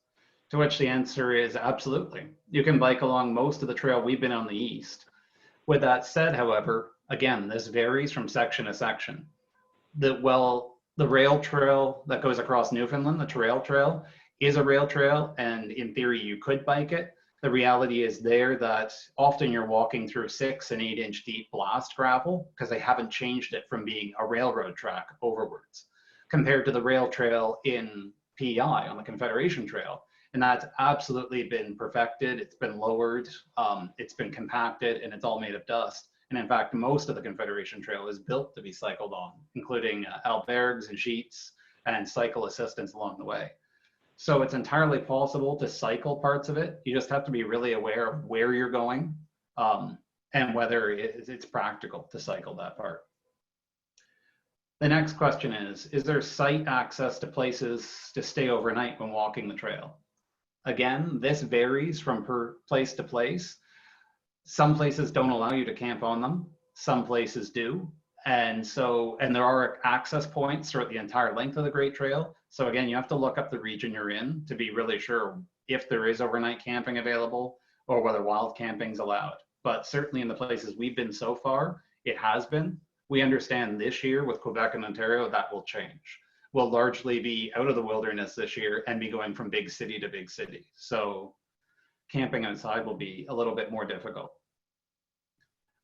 To which the answer is absolutely. You can bike along most of the trail we've been on the east. With that said, however, again, this varies from section to section. The rail trail that goes across Newfoundland, the Trail Trail, is a rail trail, and in theory you could bike it. The reality is there that often you're walking through 6 and 8 inch deep blast gravel because they haven't changed it from being a railroad track overwards, compared to the rail trail in PEI on the Confederation Trail. And that's absolutely been perfected. It's been lowered, it's been compacted, and it's all made of dust. And in fact, most of the Confederation Trail is built to be cycled on, including albergs and sheets and cycle assistance along the way. So it's entirely possible to cycle parts of it. You just have to be really aware of where you're going and whether it's practical to cycle that part. The next question is there site access to places to stay overnight when walking the trail? Again, this varies from place to place. Some places don't allow you to camp on them. Some places do. And there are access points throughout the entire length of the Great Trail. So again, you have to look up the region you're in to be really sure if there is overnight camping available or whether wild camping's allowed. But certainly in the places we've been so far, it has been. We understand this year with Quebec and Ontario, that will change. We'll largely be out of the wilderness this year and be going from big city to big city. So camping outside will be a little bit more difficult.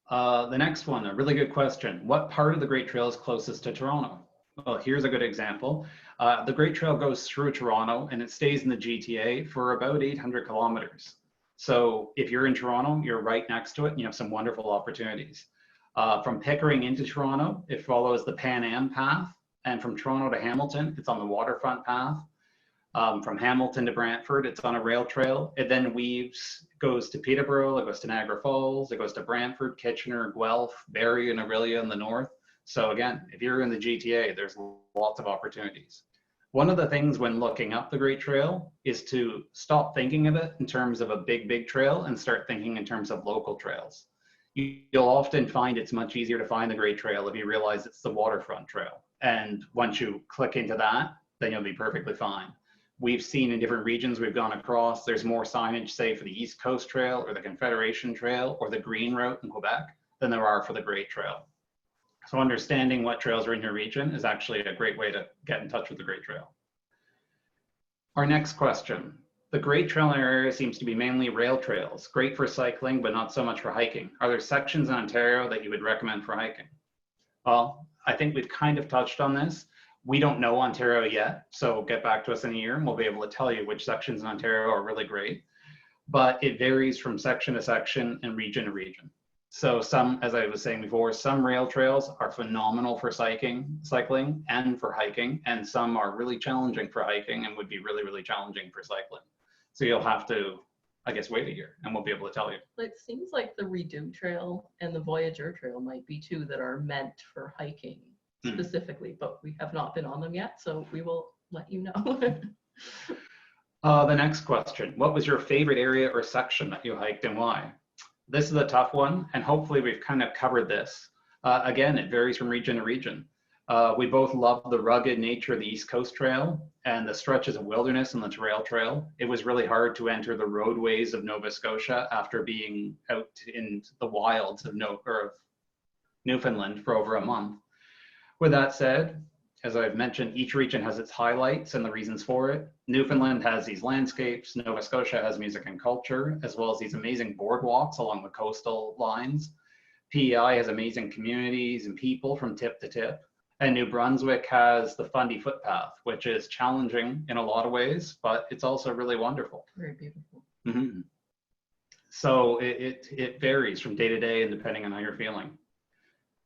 The next one, a really good question. What part of the Great Trail is closest to Toronto? Well, here's a good example. The Great Trail goes through Toronto and it stays in the GTA for about 800 kilometers. So if you're in Toronto, you're right next to it and you have some wonderful opportunities. From Pickering into Toronto, it follows the Pan Am path. And from Toronto to Hamilton, it's on the waterfront path. From Hamilton to Brantford, it's on a rail trail. It then goes to Peterborough, it goes to Niagara Falls, it goes to Brantford, Kitchener, Guelph, Barrie, and Orillia in the north. So again, if you're in the GTA, there's lots of opportunities. One of the things when looking up the Great Trail is to stop thinking of it in terms of a big trail and start thinking in terms of local trails. You'll often find it's much easier to find the Great Trail if you realize it's the waterfront trail. And once you click into that, then you'll be perfectly fine. We've seen in different regions we've gone across, there's more signage, say, for the East Coast Trail or the Confederation Trail or the Green Route in Quebec than there are for the Great Trail. So understanding what trails are in your region is actually a great way to get in touch with the Great Trail. Our next question. The Great Trail in our area seems to be mainly rail trails, great for cycling, but not so much for hiking. Are there sections in Ontario that you would recommend for hiking? Well, I think we've kind of touched on this. We don't know Ontario yet, so get back to us in a year and we'll be able to tell you which sections in Ontario are really great. But it varies from section to section and region to region. So some, as I was saying before, some rail trails are phenomenal for cycling and for hiking, and some are really challenging for hiking and would be really challenging for cycling. So you'll have to, I guess, wait a year and we'll be able to tell you. It seems like the Redo Trail and the Voyageur Trail might be two that are meant for hiking specifically, but we have not been on them yet, so we will let you know. The next question, what was your favorite area or section that you hiked and why? This is a tough one, and hopefully we've kind of covered this. Again, it varies from region to region. We both love the rugged nature of the East Coast Trail and the stretches of wilderness and the Trail Trail. It was really hard to enter the roadways of Nova Scotia after being out in the wilds of Newfoundland for over a month. With that said, as I've mentioned, each region has its highlights and the reasons for it. Newfoundland has these landscapes, Nova Scotia has music and culture, as well as these amazing boardwalks along the coastal lines. PEI has amazing communities and people from tip to tip. And New Brunswick has the Fundy Footpath, which is challenging in a lot of ways, but it's also really wonderful. Very beautiful. Mm-hmm. So it varies from day to day and depending on how you're feeling.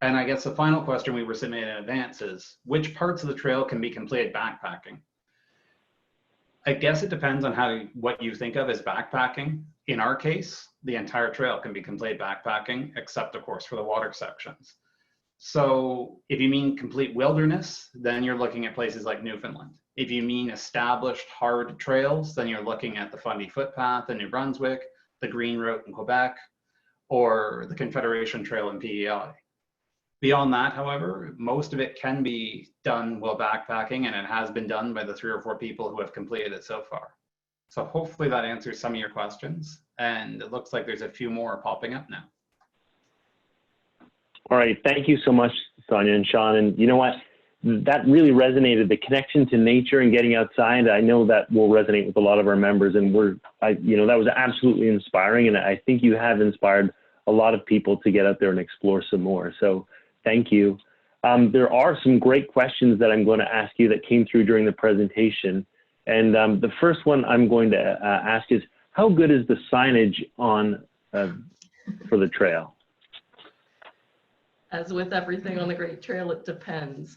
And I guess the final question we were submitting in advance is, which parts of the trail can be completed backpacking? I guess it depends on what you think of as backpacking. In our case, the entire trail can be completed backpacking, except of course for the water sections. So if you mean complete wilderness, then you're looking at places like Newfoundland. If you mean established hard trails, then you're looking at the Fundy Footpath in New Brunswick, the Green Route in Quebec, or the Confederation Trail in PEI. Beyond that, however, most of it can be done while backpacking, and it has been done by the 3 or 4 people who have completed it so far. So hopefully that answers some of your questions, and it looks like there's a few more popping up now. All right, thank you so much, Sonya and Sean. And you know what? That really resonated, the connection to nature and getting outside. I know that will resonate with a lot of our members, and that was absolutely inspiring. And I think you have inspired a lot of people to get out there and explore some more. So thank you. There are some great questions that I'm going to ask you that came through during the presentation. And the first one I'm going to ask is, how good is the signage on for the trail? As with everything on the Great Trail, it depends.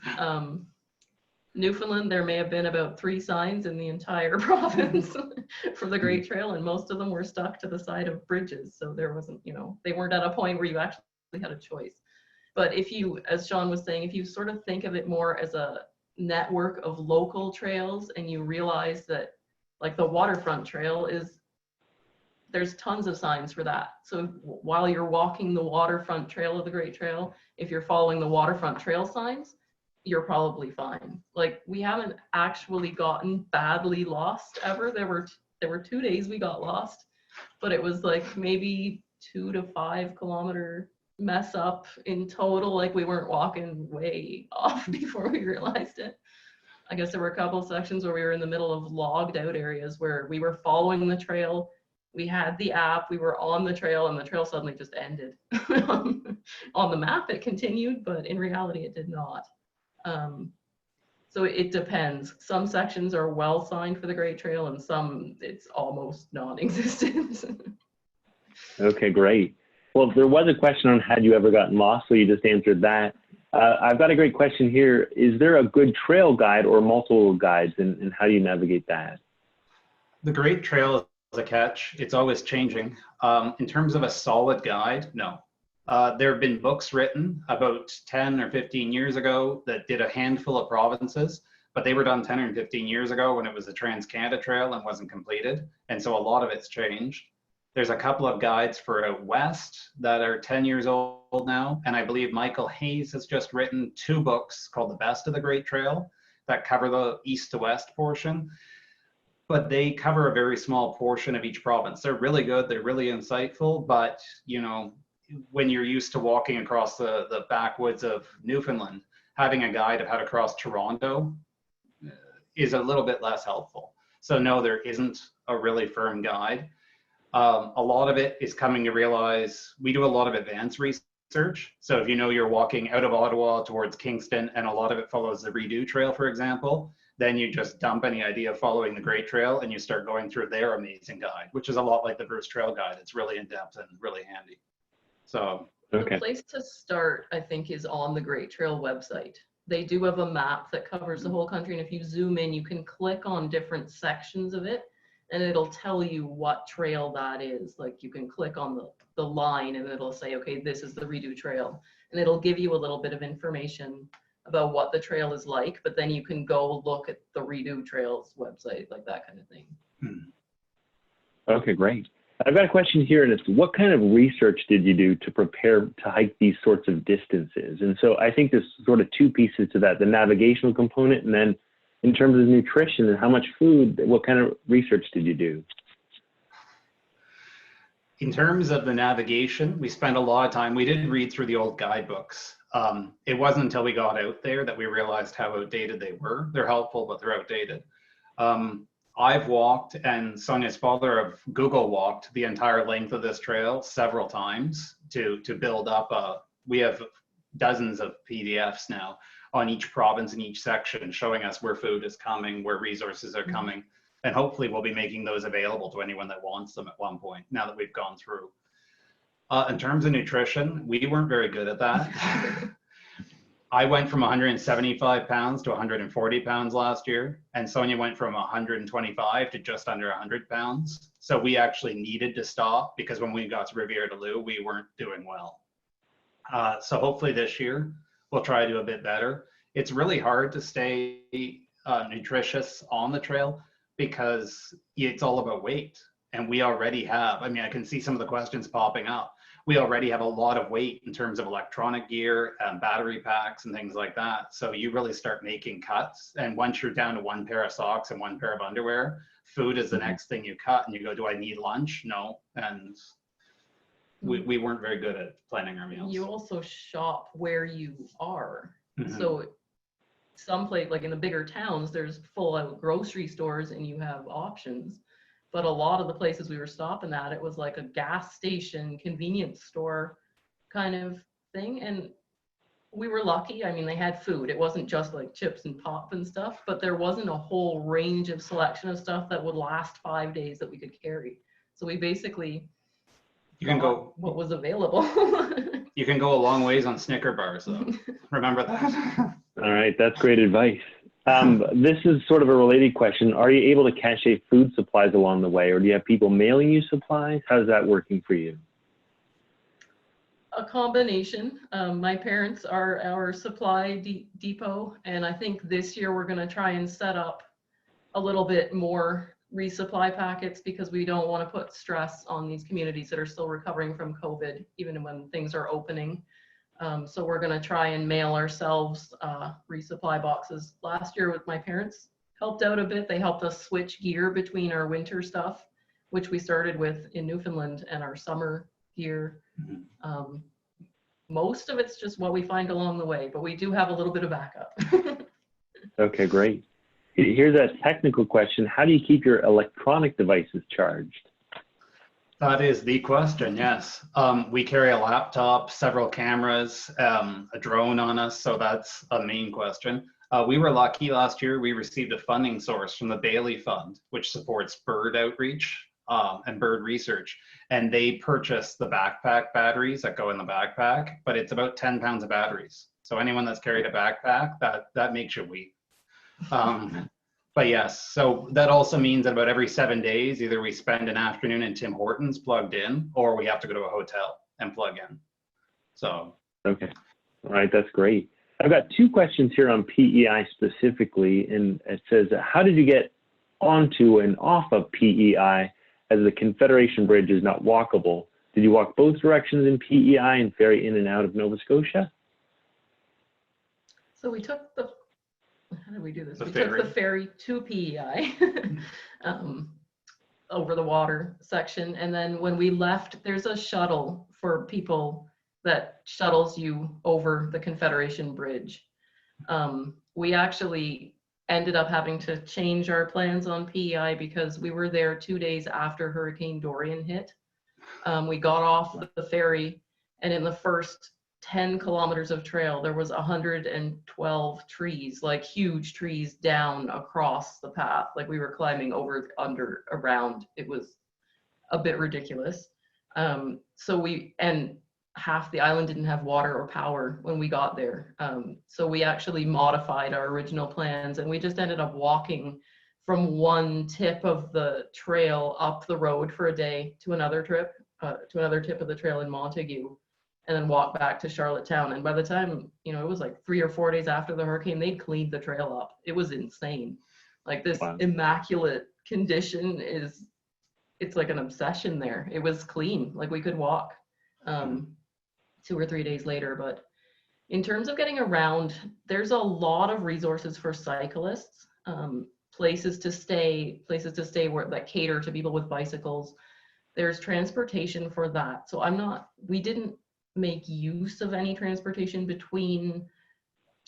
Newfoundland, there may have been about 3 signs in the entire province for the Great Trail, and most of them were stuck to the side of bridges. So there wasn't, they weren't at a point where you actually had a choice. But if you, as Sean was saying, if you sort of think of it more as a network of local trails, and you realize that like the waterfront trail there's tons of signs for that. So while you're walking the waterfront trail of the Great Trail, if you're following the waterfront trail signs, you're probably fine. Like, we haven't actually gotten badly lost ever. There were 2 days we got lost, but it was like maybe 2 to 5 kilometer mess up in total. Like, we weren't walking way off before we realized it. I guess there were a couple of sections where we were in the middle of logged out areas where we were following the trail. We had the app, we were on the trail, and the trail suddenly just ended. On the map, it continued, but in reality, it did not. So it depends. Some sections are well signed for the Great Trail, and some it's almost non-existent. Okay, great. Well, there was a question on had you ever gotten lost, so you just answered that. I've got a great question here. Is there a good trail guide or multiple guides, and how do you navigate that? The Great Trail is a catch. It's always changing. In terms of a solid guide, no. There have been books written about 10 or 15 years ago that did a handful of provinces, but they were done 10 or 15 years ago when it was the Trans-Canada Trail and wasn't completed. And so a lot of it's changed. There's a couple of guides for out west that are 10 years old now. And I believe Michael Hayes has just written 2 books called The Best of the Great Trail that cover the east to west portion. But they cover a very small portion of each province. They're really good, they're really insightful, but when you're used to walking across the backwoods of Newfoundland, having a guide of how to cross Toronto is a little bit less helpful. So no, there isn't a really firm guide. A lot of it is coming to realize we do a lot of advanced research. So if you're walking out of Ottawa towards Kingston and a lot of it follows the Redo Trail, for example, then you just dump any idea of following the Great Trail and you start going through their amazing guide, which is a lot like the Bruce Trail guide. It's really in-depth and really handy. So okay. The place to start, I think, is on the Great Trail website. They do have a map that covers the whole country, and if you zoom in, you can click on different sections of it, and it'll tell you what trail that is. Like, you can click on the line, and it'll say, okay, this is the Redo Trail, and it'll give you a little bit of information about what the trail is like, but then you can go look at the Redo Trails website, like that kind of thing. Okay, great. I've got a question here, and it's what kind of research did you do to prepare to hike these sorts of distances? And so I think there's sort of 2 pieces to that, the navigational component, and then in terms of nutrition and how much food, what kind of research did you do? In terms of the navigation, we spent a lot of time. We did read through the old guidebooks. It wasn't until we got out there that we realized how outdated they were. They're helpful, but they're outdated. I've walked, and Sonia's father have Google walked the entire length of this trail several times to build up we have dozens of PDFs now on each province and each section showing us where food is coming, where resources are coming. And hopefully we'll be making those available to anyone that wants them at one point, now that we've gone through. In terms of nutrition, we weren't very good at that. I went from 175 pounds to 140 pounds last year, and Sonia went from 125 to just under 100 pounds. So we actually needed to stop because when we got to Riviere du Loup, we weren't doing well. So hopefully this year, we'll try to do a bit better. It's really hard to stay nutritious on the trail because it's all about weight. And we already have, I mean, I can see some of the questions popping up. We already have a lot of weight in terms of electronic gear, battery packs and things like that. So you really start making cuts. And once you're down to one pair of socks and one pair of underwear, food is the next thing you cut, and you go, do I need lunch? No. And we weren't very good at planning our meals. You also shop where you are. So someplace like in the bigger towns, there's full out grocery stores and you have options. But a lot of the places we were stopping at, it was like a gas station, convenience store kind of thing. And we were lucky. I mean, they had food. It wasn't just like chips and pop and stuff, but there wasn't a whole range of selection of stuff that would last 5 days that we could carry. So we basically got what was available. You can go a long ways on Snicker bars, though. Remember that. All right, that's great advice. This is sort of a related question. Are you able to cache food supplies along the way, or do you have people mailing you supplies? How's that working for you? A combination. My parents are our supply depot, and I think this year we're going to try and set up a little bit more resupply packets because we don't want to put stress on these communities that are still recovering from COVID, even when things are opening. So we're going to try and mail ourselves resupply boxes. Last year with my parents helped out a bit. They helped us switch gear between our winter stuff, which we started with in Newfoundland, and our summer gear. Most of it's just what we find along the way, but we do have a little bit of backup. Okay, great. Here's a technical question. How do you keep your electronic devices charged? That is the question, yes. We carry a laptop, several cameras, a drone on us, so that's a main question. We were lucky last year. We received a funding source from the Bailey Fund, which supports bird outreach and bird research. And they purchased the backpack batteries that go in the backpack, but it's about 10 pounds of batteries. So anyone that's carried a backpack, that makes you weep. But yes, so that also means that about every 7 days, either we spend an afternoon in Tim Hortons plugged in, or we have to go to a hotel and plug in. So. Okay. All right, that's great. I've got two questions here on PEI specifically, and it says, how did you get onto and off of PEI as the Confederation Bridge is not walkable? Did you walk both directions in PEI and ferry in and out of Nova Scotia? So we took the, how did we do this? The we ferry. took the ferry to PEI over the water section. And then when we left, there's a shuttle for people that shuttles you over the Confederation Bridge. We actually ended up having to change our plans on PEI because we were there 2 days after Hurricane Dorian hit. We got off the ferry, and in the first 10 kilometers of trail, there was 112 trees, like huge trees down across the path. Like we were climbing over, under, around. It was a bit ridiculous. And half the island didn't have water or power when we got there. So we actually modified our original plans, and we just ended up walking from one tip of the trail up the road for a day to another tip of the trail in Montague, and then walk back to Charlottetown. And by the time, it was like 3 or 4 days after the hurricane, they'd cleaned the trail up. It was insane. Like this immaculate condition it's like an obsession there. It was clean, like we could walk 2 or 3 days later. But in terms of getting around, there's a lot of resources for cyclists, places to stay that cater to people with bicycles. There's transportation for that. So we didn't make use of any transportation between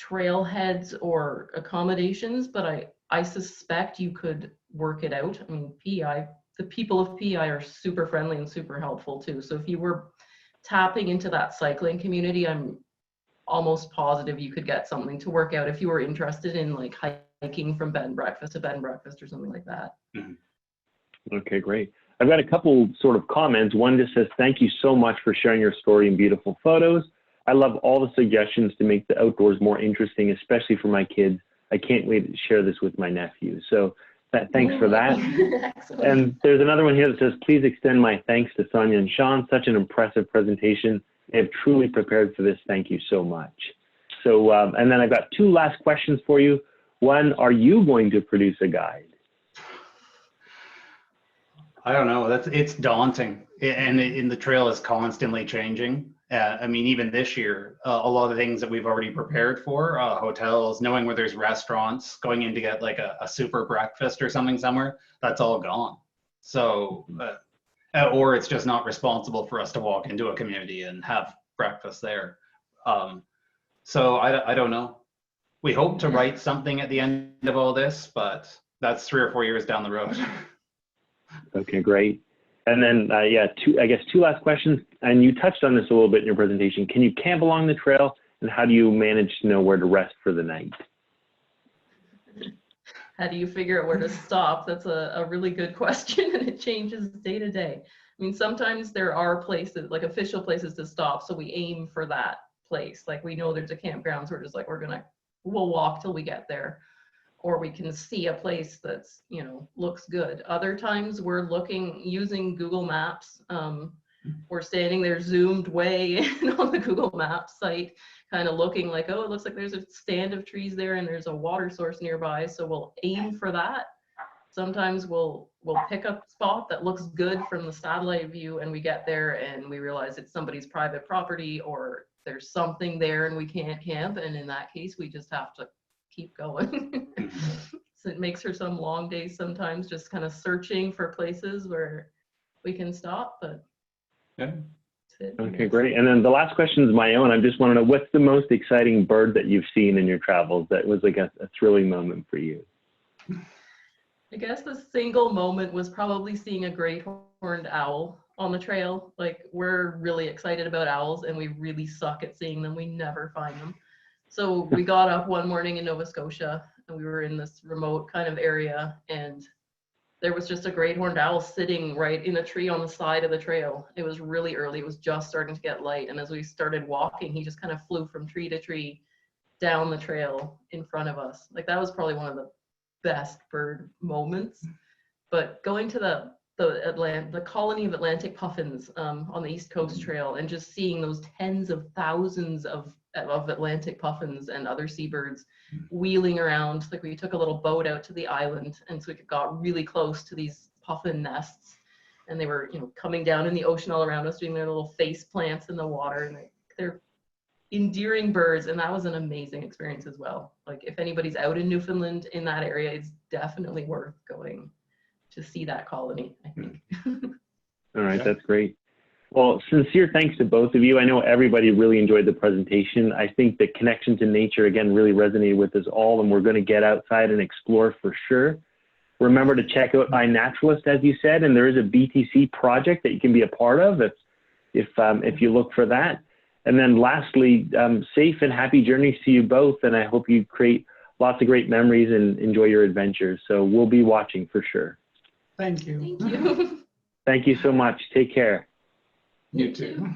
trailheads or accommodations, but I suspect you could work it out. I mean, the people of PEI are super friendly and super helpful too. So if you were tapping into that cycling community, I'm almost positive you could get something to work out if you were interested in like hiking from bed and breakfast to bed and breakfast or something like that. Okay, great. I've got a couple sort of comments. One just says, thank you so much for sharing your story and beautiful photos. I love all the suggestions to make the outdoors more interesting, especially for my kids. I can't wait to share this with my nephew. So thanks for that. And there's another one here that says, please extend my thanks to Sonya and Sean. Such an impressive presentation. They have truly prepared for this. Thank you so much. So, and then I've got two last questions for you. One, are you going to produce a guide? I don't know. It's daunting, and the trail is constantly changing. I mean, even this year, a lot of things that we've already prepared for, hotels, knowing where there's restaurants, going in to get like a super breakfast or something somewhere, that's all gone. So, or it's just not responsible for us to walk into a community and have breakfast there. So I don't know. We hope to write something at the end of all this, but that's 3 or 4 years down the road. Okay, great. And then, yeah, two last questions. And you touched on this a little bit in your presentation. Can you camp along the trail, and how do you manage to know where to rest for the night? How do you figure out where to stop? That's a really good question, and it changes day to day. I mean, sometimes there are places, like official places to stop, so we aim for that place. Like we know there's a campground, so we're just like, we'll walk till we get there. Or we can see a place that's, looks good. Other times we're using Google Maps. We're standing there zoomed way in on the Google Maps site, kind of looking like, oh, it looks like there's a stand of trees there and there's a water source nearby. So we'll aim for that. Sometimes we'll pick a spot that looks good from the satellite view, and we get there and we realize it's somebody's private property, or there's something there and we can't camp. And in that case, we just have to keep going. So it makes for some long days sometimes, just kind of searching for places where we can stop, but yeah. Okay, great. And then the last question is my own. I just want to know, what's the most exciting bird that you've seen in your travels that was like a thrilling moment for you? I guess the single moment was probably seeing a great horned owl on the trail. Like, we're really excited about owls and we really suck at seeing them. We never find them. So we got up one morning in Nova Scotia and we were in this remote kind of area, and there was just a great horned owl sitting right in a tree on the side of the trail. It was really early. It was just starting to get light. And as we started walking, he just kind of flew from tree to tree down the trail in front of us. Like, that was probably one of the best bird moments. But going to the colony of Atlantic puffins on the East Coast Trail, and just seeing those tens of thousands of Atlantic puffins and other seabirds wheeling around. Like, we took a little boat out to the island, and so we got really close to these puffin nests, and they were, coming down in the ocean all around us, doing their little face plants in the water, and they're endearing birds. And that was an amazing experience as well. Like, if anybody's out in Newfoundland in that area, it's definitely worth going to see that colony, I think. All right, that's great. Well, sincere thanks to both of you. I know everybody really enjoyed the presentation. I think the connection to nature, again, really resonated with us all, and we're going to get outside and explore for sure. Remember to check out iNaturalist, as you said, and there is a BTC project that you can be a part of if you look for that. And then lastly, safe and happy journeys to you both, and I hope you create lots of great memories and enjoy your adventures. So we'll be watching for sure. Thank you. Thank you. Thank you so much. Take care. You too.